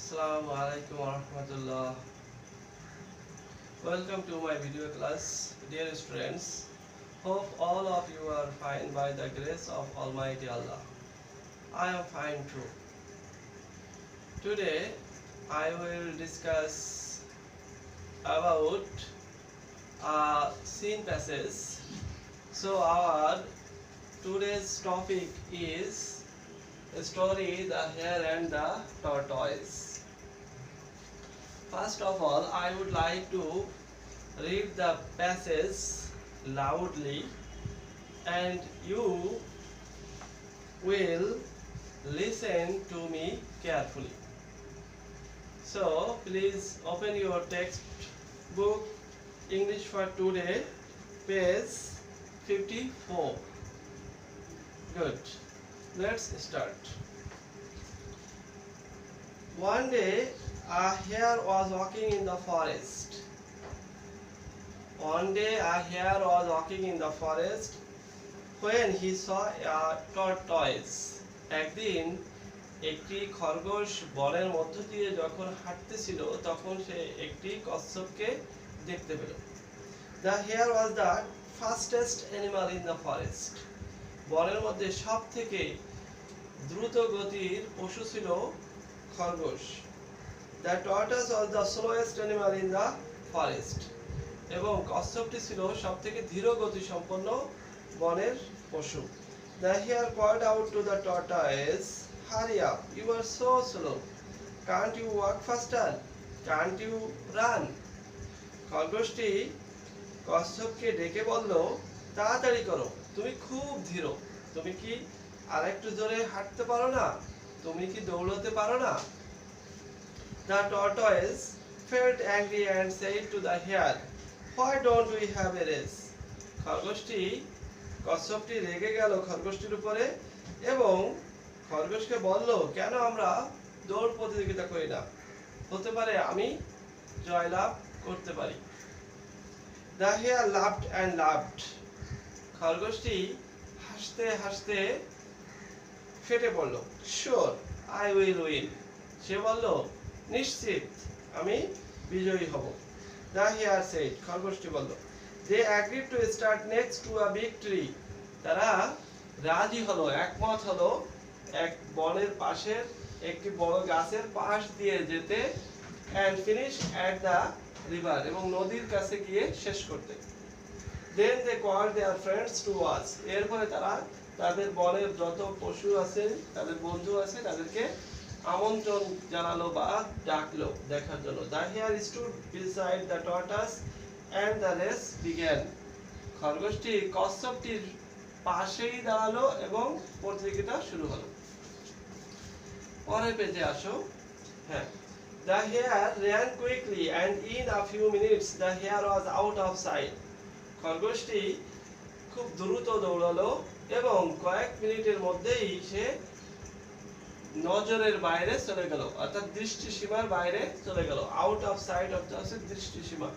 Assalamu alaikum warahmatullah. Welcome to my video class, dear students. Hope all of you are fine by the grace of Almighty Allah. I am fine too. Today I will discuss about a scene passage. So our today's topic is the story The Hare and the Tortoise. First of all, I would like to read the passage loudly and you will listen to me carefully. So please open your textbook English for today, page 54. Good. Let's start. One day, a hare was walking in the forest. One day, a hare was walking in the forest when he saw a tortoise. একদিন একটি খরগোশ বনের মধ্য দিয়ে যখন হাঁটতেছিল তখন সে একটি কচ্ছপকে দেখতে পেল। The hare was the fastest animal in the forest. বনের মধ্যে সবথেকে দ্রুত গতির পশু ছিল খরগোশ। The tortoise was the slowest animal in the forest. এবং কচ্ছপটি ছিল সবথেকে ধীর গতি সম্পন্ন বনের পশু। The hare called out to the tortoise, "Hurry up! You are so slow. Can't you walk faster? Can't you run?" খরগোশটি কচ্ছপকে ডেকে বলল, তাড়াতাড়ি করো, তুমি খুব ধীর। তুমি কি আরেকটু জোরে হাঁটতে পারো না? তুমি কি দৌড়াতে পারো না? The tortoise felt angry and said to the hare, "Why don't we have a race?" কচ্ছপটি রেগে গেল খরগোশটির উপরে এবং খরগোশকে বলল, কেন আমরা দৌড় প্রতিযোগিতা করি না? হতে পারে আমি জয়লাভ করতে পারি। The hare laughed and laughed. খরগোশটি হাসতে হাসতে ফেটে পড়ল। Sure, I will win. সে বলল, নিশ্চিত আমি বিজয়ী হব। The hare said, খরগোশটি বলল। They agreed to start next to a big tree. তারা রাজি হলো, একমত হলো এক বনের পাশের একটি বড় গাছের পাশ দিয়ে যেতে and finish at the river এবং নদীর কাছে গিয়ে শেষ করতে। Then they called their friends to watch. এরপরে তারা তাদের বনের যত পশু আছে, তাদের বন্ধু আছে, তাদেরকে আমন্ত্রণ জানালো বা ডাকলো দেখার জন্য। The hare stood beside the tortoise and the race began. খরগোশটি কচ্ছপটির পাশেই দাঁড়ালো এবং প্রতিযোগিতা শুরু হলো। পরের পেজে আসো। হ্যাঁ। The hare ran quickly and in a few minutes the hare was out of sight. খরগোশটি খুব দ্রুত দৌড়ালো এবং কয়েক মিনিটের মধ্যেই সে নজরের বাইরে চলে গেল, অর্থাৎ দৃষ্টিসীমার বাইরে চলে গেল। আউট অফ সাইট অফ দৃষ্টিসীমা।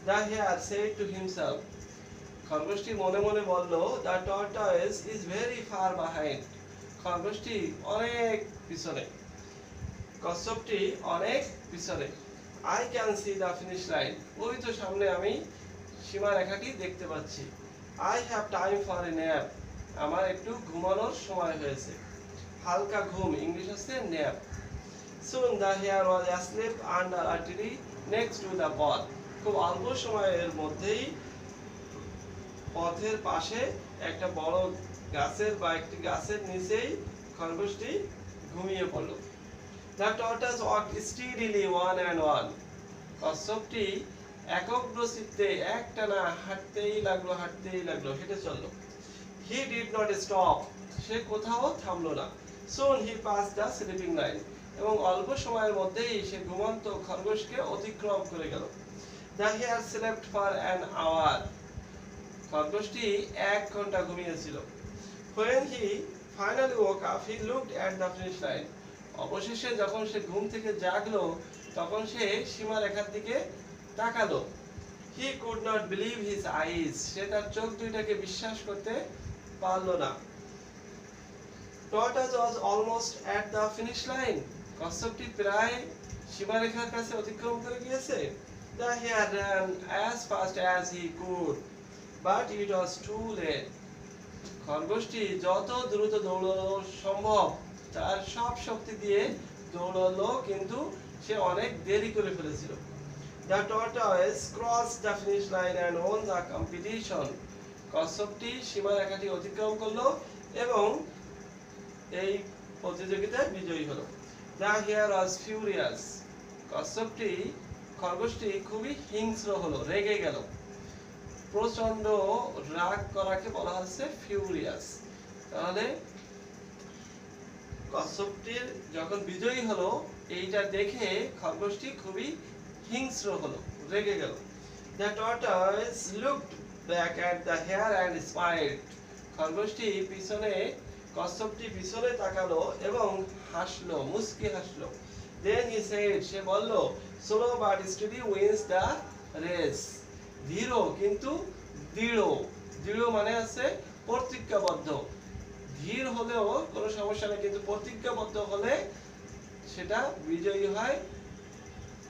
The hare said to himself. খরগোশটি মনে মনে বলল, The tortoise is very far behind. খরগোশটি অনেক পিছনে, কচ্ছপটি অনেক পিছনে। I can see the finish line. ওই তো সামনে আমি সীমারেখাটি দেখতে পাচ্ছি। I have time for a nap. আমার একটু ঘুমানোর সময় হয়েছে। হালকা ঘুম, ইংলিশ হচ্ছে nap. Soon the hare was asleep under a tree next to the path. খুব অল্প সময়ের মধ্যেই পথের পাশে একটা বড় গাছের বা একটি গাছের নিচেই খরগোশটি ঘুমিয়ে পড়ল। The tortoise walked steadily one and one. কচ্ছপটি একগ্রচিত্তে একটানা হাঁটতেই লাগলো, হেঁটে চলল। He did not stop. সে কোথাও থামলো না। Soon he passed the sleeping line. এবং অল্প সময়ের মধ্যেই সে ঘুমন্ত খরগোশকে অতিক্রম করে গেল। The hare slept for an hour. খরগোশটি 1 ঘন্টা ঘুমিয়েছিল। When he finally woke up, he looked at the finish line. অবশেষে যখন সে ঘুম থেকে জাগলো তখন সে সীমারেখার দিকে তাকালো। He could not believe his eyes. সে তার চোখ দুইটাকে বিশ্বাস করতে পারল না। Tortoise was almost at the finish line. কচ্ছপটি প্রায় সীমারেখার কাছে অতিক্রম করে গিয়েছে। The hare ran as fast as he could, but it was too late. খরগোশটি যত দ্রুত দৌড়ানো সম্ভব তার সব শক্তি দিয়ে দৌড়ালো, কিন্তু সে অনেক দেরি করে ফেলেছিল। The tortoise crossed the finish line and won the competition. কচ্ছপটি সীমারেখাটি অতিক্রম করলো এবং এই প্রতিযোগিতায় বিজয়ী হলো। The hare was furious. খরগোশটি খুবই হিংস্র হলো, রেগে গেল। প্রচন্ড রাগ করাকে বলা হচ্ছে ফিউরিয়াস। তাহলে কচ্ছপটির যখন বিজয়ী হলো এইটা দেখে খরগোশটি খুবই হিংস্র হলো, রেগে গেল। The tortoise looked back at the hare and smiled. খরগোশটি কচ্ছপটি পিছনে তাকালো এবং হাসলো, মুস্কি হাসলো। Then he said, সে বলল, slow but steady wins the race. ধীর কিন্তু দৃঢ়। দৃঢ় মানে আছে প্রতিজ্ঞাবদ্ধ। ধীর হলেও কোনো সমস্যা নেই, কিন্তু প্রতিজ্ঞাবদ্ধ হলে সেটা বিজয়ী হয়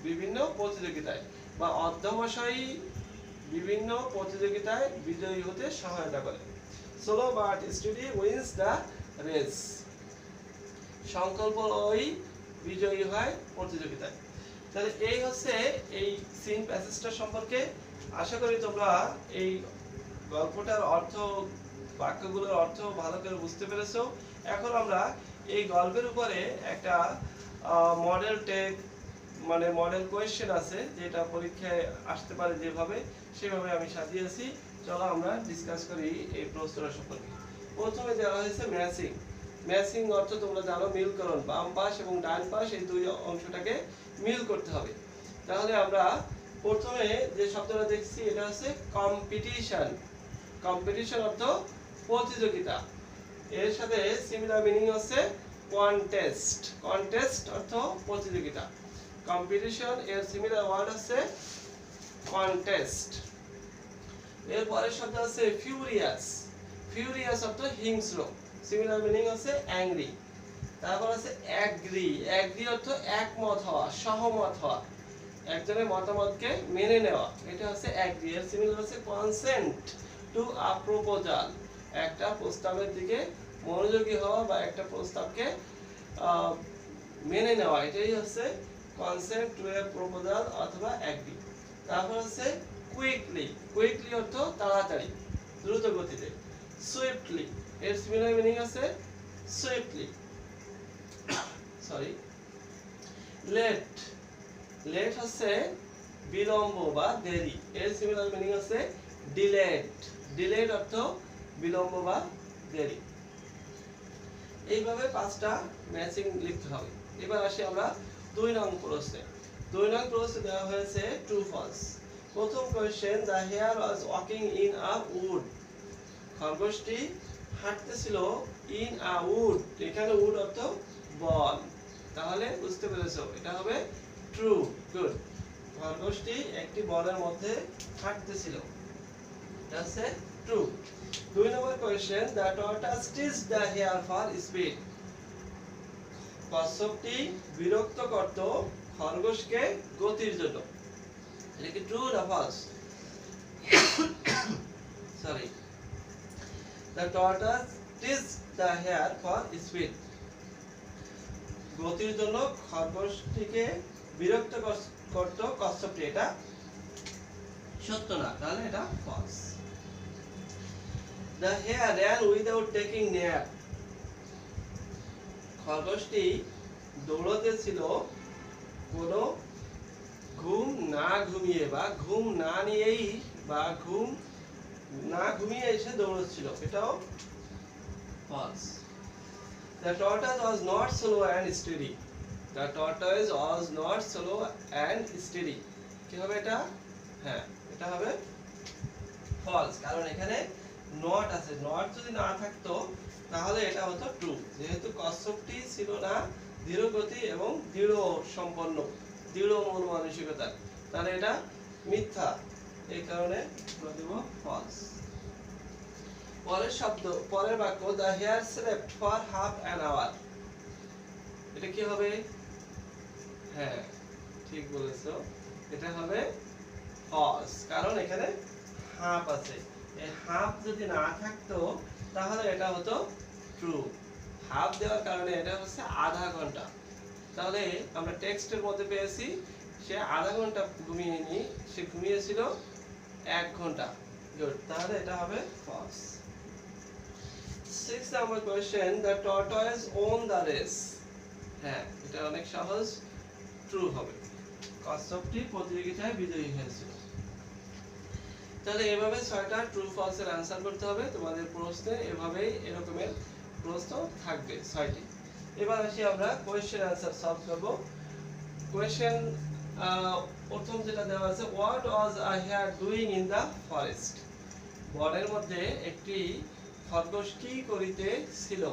বিভিন্ন প্রতিযোগিতায়, বা অধ্যবসায়ী বিভিন্ন প্রতিযোগিতায় বিজয়ী হতে সহায়তা করে। Slow but steady wins the race. সংকল্প ওই বিজয়ী হয় প্রতিযোগিতায়। তাহলে এই হচ্ছে এই সিন প্যাসেজটা সম্পর্কে। আশা করি তোমরা এই গল্পটার অর্থ, বাক্যগুলোর অর্থ ভালো করে বুঝতে পেরেছো। এখন আমরা এই গল্পের উপরে একটা মডেল টেক মানে মডেল কোয়েশ্চেন আছে, যেটা পরীক্ষায় আসতে পারে যেভাবে, সেভাবে আমি সাজিয়েছি। চলো আমরা ডিসকাস করি এই প্রশ্নটা সম্পর্কে। প্রথমে দেওয়া হয়েছে ম্যাচিং। ম্যাচিং অর্থ তোমরা জানো মিলকরণ, বাম পাশ এবং ডান পাশ এই দুই অংশটাকে মিল করতে হবে। তাহলে আমরা প্রথমে যে শব্দটা দেখছি এটা হচ্ছে কম্পিটিশন। কম্পিটিশন অর্থ প্রতিযোগিতা। এর সাথে সিমিলার মিনিং হচ্ছে কন্টেস্ট। কন্টেস্ট অর্থ প্রতিযোগিতা। কম্পিটিশন এর সিমিলার ওয়ার্ড হচ্ছে কন্টেস্ট। এর পরের শব্দ হচ্ছে ফিউরিয়াস। ফিউরিয়াস অর্থ হিংস্র। সিমিলার মিনিং হচ্ছে অ্যাংরি। তারপর আছে অ্যাগ্রি। অ্যাগ্রি অর্থ একমত হওয়া, সহমত হওয়া, একজনের মতামতকে মেনে নেওয়া, এটা হচ্ছে অ্যাগ্রি। এর সিমিলার হচ্ছে কনসেন্ট টু আ প্রপোজাল। একটা প্রস্তাবের দিকে মনোযোগী হওয়া বা একটা প্রস্তাবকে মেনে নেওয়া, এটাই হচ্ছে কনসেন্ট টু এ প্রপোজাল অথবা অ্যাগ্রি। তারপর হচ্ছে কুইকলি। কুইকলি অর্থ তাড়াতাড়ি, দ্রুত গতিতে। সুইফটলি এর সিমিলার মিনিং আছে সুইফটলি, সরি। লেট। লেট হচ্ছে বিলম্ব বা দেরি। এর সিমিলার মিনিং আছে ডিলেড। ডিলেড অর্থ বিলম্ব বা দেরি। এইভাবে পাঁচটা ম্যাচিং লিখতে হবে। এবার আসি আমরা 2 নং প্রশ্নে। 2 নং প্রশ্নে দেওয়া হয়েছে ট্রু ফলস। প্রথম question, the hare was walking in a wood. খরগোশটি হাঁটতেছিল ইন আ উড। এখানে উড অর্থ বন। তাহলে বুঝতে পেরেছো, এটা হবে ট্রু। গুড। খরগোশটি একটি বনের মধ্যে হাঁটতেছিল, এটা হচ্ছে ট্রু। 2 নম্বর question, the tortoise teased the hare for speed. কচ্ছপটি বিরক্ত করত খরগোশকে গতির জন্য। এটা কি ট্রু না false? Sorry. The tortoise teased the hare for speed. গতির জন্য খরগোশটিকে বিরক্ত করত কচ্ছপটি, এটা সত্য না, তাহলে এটা false. The hare ran without taking nap. খরগোশটি দৌড়তেছিল কোনো ঘুম না ঘুমিয়ে বা ঘুম না নিয়েই বা ঘুম না ঘুমিয়ে এসে দৌড়চ্ছিল, এটাও false. The tortoise was not slow and steady. The tortoise was not slow and steady. কি হবে এটা? হ্যাঁ, এটা হবে false, কারণ এখানে not আছে। not যদি না থাকতো তাহলে এটা হতো true। যেহেতু কচ্ছপটি ছিল না ধীর গতি এবং দৃঢ় সম্পন্ন, দৃঢ় মন মানসিকতা, তাহলে এটা মিথ্যা। এই কারণে আমরা দেব false। পরের বাক্য, the hare slept for half an hour। এটা কি হবে? হ্যাঁ, ঠিক বলেছো, এটা হবে ফলস, কারণ এখানে হাফ আছে। এই হাফ যদি না থাকতো তাহলে এটা হতো ট্রু। হাফ দেওয়ার কারণে এটা হচ্ছে আধা ঘন্টা। তাহলে আমরা টেক্সটের মধ্যে পেয়েছি সে আধা ঘন্টা ঘুমিয়েনি, সে ঘুমিয়েছিল 1 ঘন্টা। গুড, তাহলে এটা হবে false. 6 number question, the tortoise won the race. হ্যাঁ, এটা অনেক সহজ, ট্রু হবে। কচ্ছপটি প্রতিযোগিতায় বিজয়ী হয়েছিল। তাহলে এভাবে 6টা ট্রু ফলস এর आंसर করতে হবে। তোমাদের প্রশ্নে এভাবেই এরকমের প্রশ্ন থাকবে 6টি। এবার আসি আমরা কোশ্চেন आंसर সলভ করব। কোশ্চেন প্রথম যেটা দেওয়া আছে, what was a hare doing in the forest. বনের মধ্যে একটি খরগোশ কি করিতে ছিল।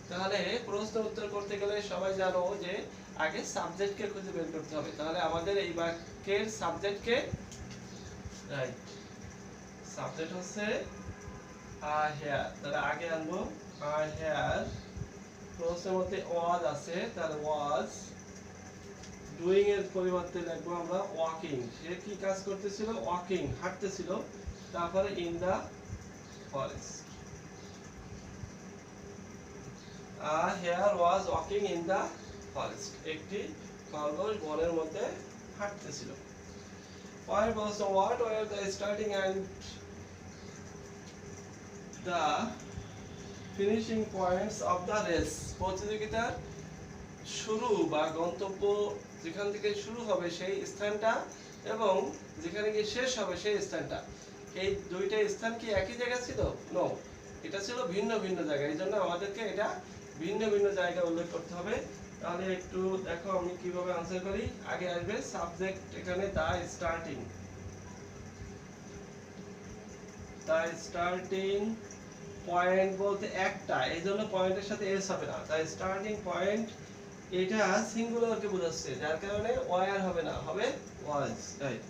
তাহলে প্রশ্ন উত্তর করতে গেলে সবাই জানো যে আগে সাবজেক্টকে খুঁজে বের করতে হবে। তাহলে আমাদের এই বাক্যের সাবজেক্টকে, রাইট, সাবজেক্ট হচ্ছে আ হেয়ার, তাহলে আগে আনবো আ হেয়ার। প্রশ্নের মধ্যে ওয়াজ আছে, তাহলে ওয়াজ, ডুইং এর পরিবর্তে লিখবো আমরা ওয়াকিং। সে কি কাজ করতেছিল? ওয়াকিং, হাঁটতেছিল। তারপরে in the forest, a hare was walking in the forest. একটি খরগোশ বনের মধ্যে হাঁটতেছিল। পরের প্রশ্ন, what were the starting and the finishing points of the race. প্রতিযোগিতার শুরু বা গন্তব্য, যেখান থেকে শুরু হবে সেই স্থানটা এবং যেখানে গিয়ে শেষ হবে সেই স্থানটা, এই দুইটা স্থান কি একই জায়গা ছিল? নো, এটা ছিল ভিন্ন ভিন্ন জায়গায়। এই জন্য আমাদেরকে এটা ভিন্ন ভিন্ন জায়গায় উল্লেখ করতে হবে। তাহলে একটু দেখো আমি কিভাবে আনসার করি। আগে আসবে সাবজেক্ট, এখানে দা স্টার্টিং, দা স্টার্টিং পয়েন্ট বলতে একটা, এই জন্য পয়েন্টের সাথে এস হবে না। দা স্টার্টিং পয়েন্ট এটা সিঙ্গুলারকে বোঝাচ্ছে, যার কারণে ওয়ার হবে না, হবে was, right,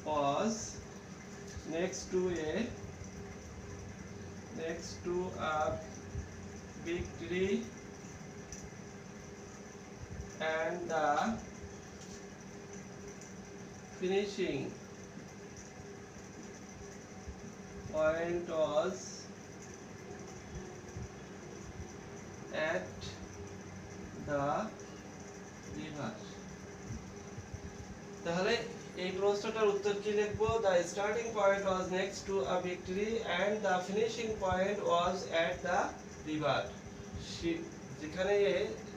was next to a victory and the finishing point was at the river. তাহলে এই প্রশ্নটার উত্তর কি লিখবো? The starting point was next to a victory and the finishing point was at the river. যেখানে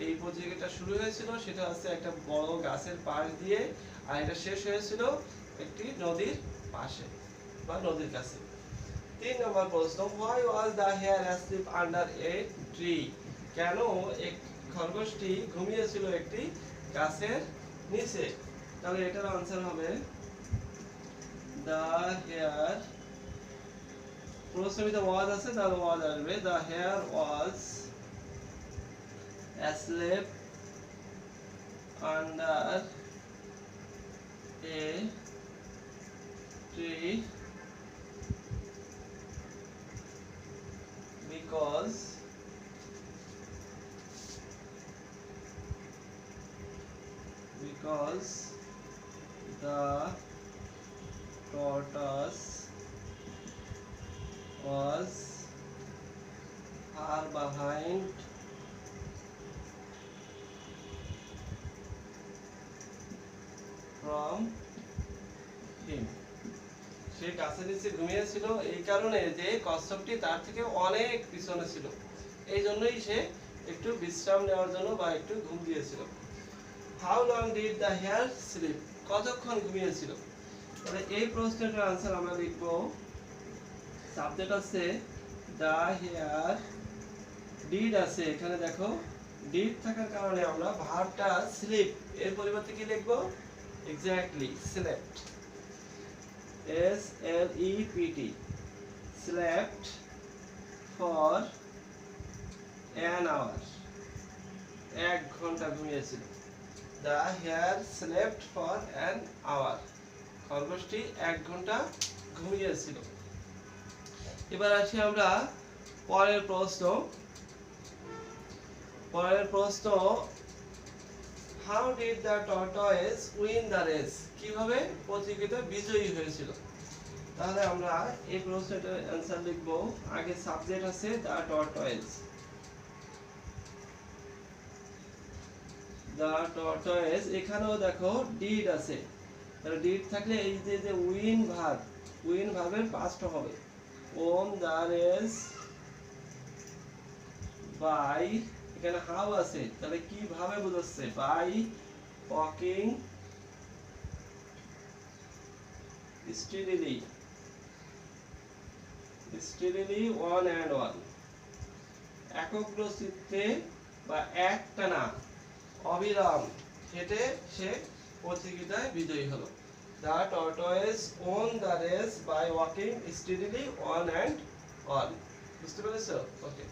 এই প্রতিযোগিতা শুরু হয়েছিল সেটা হচ্ছে একটা বড় গাছের পাশ দিয়ে, আর এটা শেষ হয়েছিল একটি নদীর পাশে বা নদীর কাছে। 3 নম্বর প্রশ্ন, why was the hare asleep under a tree. কেন এক খরগোশটি ঘুমিয়েছিল একটি গাছের নিচে। তাহলে এটার आंसर হবে the hair, প্রশ্নের ভিতরে ওয়াজ আছে তাহলে ওয়াজ আসবে, the hair was asleep under a tree because the tortoise was far behind from him. সে গাছের নিচে ঘুমিয়েছিল এই কারণে যে কচ্ছপটি তার থেকে অনেক পিছনে ছিল, এই জন্যই সে একটু বিশ্রাম নেওয়ার জন্য বা একটু ঘুম দিয়েছিল। How long did the hare sleep? কতক্ষণ ঘুমিয়েছিল? তাহলে এই প্রশ্নটার आंसर আমরা লিখব, সাবজেক্ট আছে the hare, did আছে এখানে দেখো, did থাকার কারণে আমরা ভার্বটা sleep এর পরিবর্তে কি লিখব? Exactly slept, S L E P T, slept for an hour, 1 ঘন্টা ঘুমিয়েছিল। The hare slept for an hour, খরগোশটি 1 ঘন্টা ঘুমিয়েছিল। এবার আসি আমরা পরের প্রশ্ন। How did the tortoise win the race, কিভাবে প্রতিযোগিতা বিজয়ী হয়েছিল। তাহলে আমরা এই প্রশ্নটার অ্যান্সার লিখব। আগে সাবজেক্ট আছে দ্য টর্টয়েস, দ্য টর্টয়েস, এখানেও দেখো ডিড আছে, তাহলে ডিড থাকলে এই যে উইন ভার্বের পাস্ট হবে। ওন দ্য রেস বাই, এখানে হাউ আছে, তাহলে কিভাবে বোঝাচ্ছে, by walking steadily, one and one, একগ্র চিত্তে বা একটানা অবিরাম হেঁটে সে প্রতিযোগিতায় বিজয়ী হলো। The tortoise won the race by walking steadily on and on. বুঝতে পেরেছো? ওকে।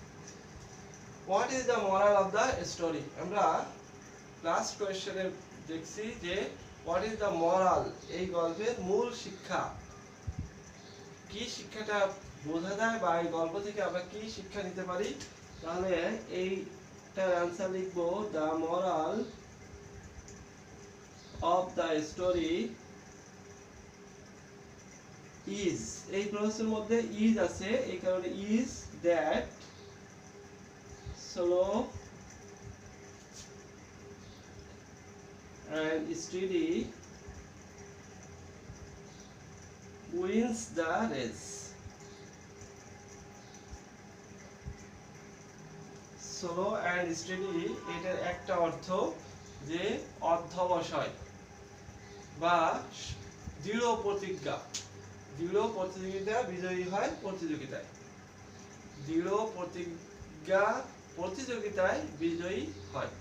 What is the moral of the story? আমরা লাস্ট কোয়েশ্চনে দেখছি যে what is the moral, এই গল্পের মূল শিক্ষা কি, শিক্ষাটা বোঝা যায় বা এই গল্প থেকে আমরা কি শিক্ষা নিতে পারি। তাহলে এইটার অ্যান্সার লিখবো, the moral of the story is, এই প্রশ্নের মধ্যে is আছে, এই কারণে is that slow and steady wins the race. slow and steady এটার একটা অর্থ যে অধ্যবসায় বা দৃঢ় প্রতিযোগিতা বিজয়ী হয় প্রতিযোগিতায়, প্রতিযোগিতায় বিজয়ী হয়।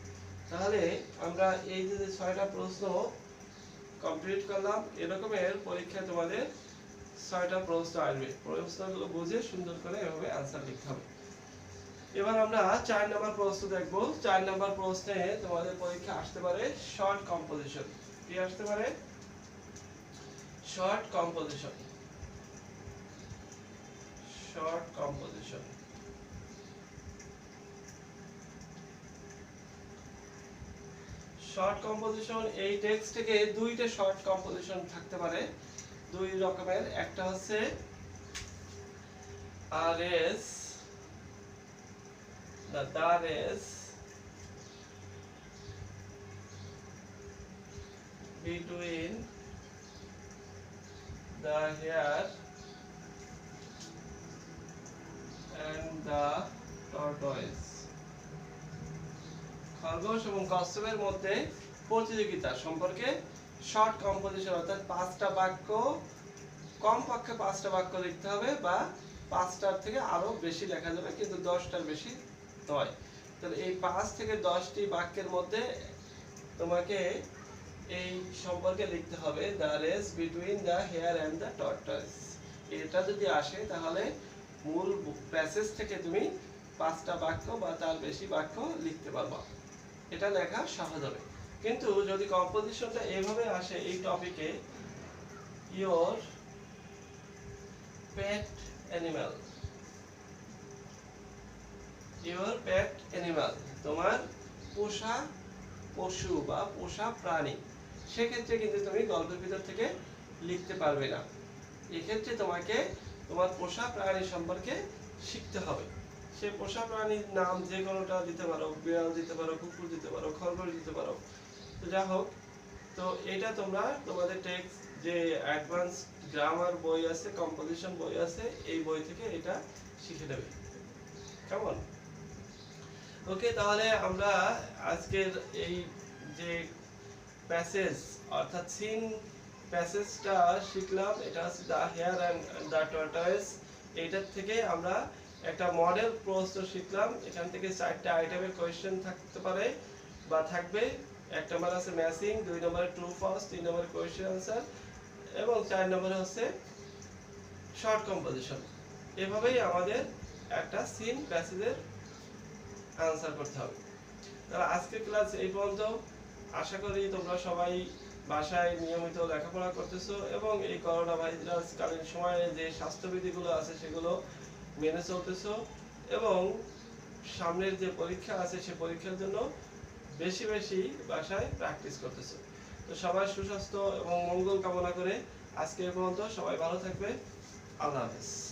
তাহলে আমরা এই যে 6টা প্রশ্ন কমপ্লিট করলাম, এরকমের পরীক্ষায় তোমাদের 6টা প্রশ্ন আসবে, প্রশ্নগুলো বুঝে সুন্দর করে এভাবে আনসার লিখতে হবে। এবার আমরা 4 নাম্বার প্রশ্ন দেখব। 4 নাম্বার প্রশ্নে তোমাদের পরীক্ষা আসতে পারে শর্ট কম্পোজিশন। কি আসতে পারে? Short composition. শর্ট কম্পোজিশন এই টেক্সট থেকে দুইটা শর্ট কম্পোজিশন থাকতে পারে, দুই রকমের। একটা হচ্ছে the race between the hare and the tortoise, খরগোশ এবং কচ্ছপের মধ্যে প্রতিযোগিতা সম্পর্কে শর্ট কম্পোজিশন, অর্থাৎ 5টা বাক্য, কমপক্ষে 5টা বাক্য লিখতে হবে, বা 5টার থেকে আরো বেশি লেখা যাবে, কিন্তু 10টার বেশি নয়। তাহলে এই 5 থেকে 10টি বাক্যের মধ্যে তোমাকে এই সম্পর্কে লিখতে হবে, the race between the hare and the tortoise. এটা যদি আসে তাহলে মূল প্যাসেজ থেকে তুমি 5টা বাক্য বা তার বেশি বাক্য লিখতে পারবা, এটা লেখা সহজ হবে। কিন্তু যদি কম্পোজিশনটা এভাবে আসে, এই টপিকে ইওর পেট অ্যানিমাল, তোমার পোষা পশু বা পোষা প্রাণী, সেক্ষেত্রে কিন্তু তুমি গল্পের ভিতর থেকে লিখতে পারবে না। এক্ষেত্রে তোমাকে তোমার পোষা প্রাণী সম্পর্কে শিখতে হবে। সে পোষা প্রাণীর নাম যে কোনোটা দিতে পারো, বিড়াল দিতে পারো, কুকুর দিতে পারো, খরগোশ দিতে পারো। তো যা হোক, তো এটা তোমরা তোমাদের টেক্সট যে অ্যাডভান্স গ্রামার বই আছে, কম্পোজিশন বই আছে, এই বই থেকে এটা শিখে নেবে। কেমন? ওকে, তাহলে আমরা আজকের এই যে প্যাসেজ অর্থাৎ সিন প্যাসেজটা শিখলাম, এটা হচ্ছে the hare and the tortoise. এইটার থেকে আমরা একটা মডেল প্রশ্ন শিখলাম। এখান থেকে 4টা আইটেমের কোয়েশ্চেন থাকতে পারে বা থাকবে। 1 নম্বর আছে ম্যাচিং, 2 নম্বরে ট্রু ফলস, 3 নম্বরে কোয়েশ্চেন আনসার, এবং 4 নম্বরে হচ্ছে শর্ট কম্পোজিশন। এভাবেই আমাদের একটা সিন প্যাসেজের আনসার করতে হবে। তাহলে আজকের ক্লাস এই পর্যন্ত। আশা করি তোমরা সবাই বাসায় নিয়মিত লেখাপড়া করতেছো এবং এই করোনা ভাইরাস কালীন সময়ে যে স্বাস্থ্যবিধিগুলো আছে সেগুলো মেনে চলতেছো, এবং সামনের যে পরীক্ষা আছে সে পরীক্ষার জন্য বেশি বেশি বাসায় প্র্যাকটিস করতেছো। তো সবাই সুস্বাস্থ্য এবং মঙ্গল কামনা করে আজকে এ পর্যন্ত, সবাই ভালো থাকবে। আল্লাহ হাফেজ।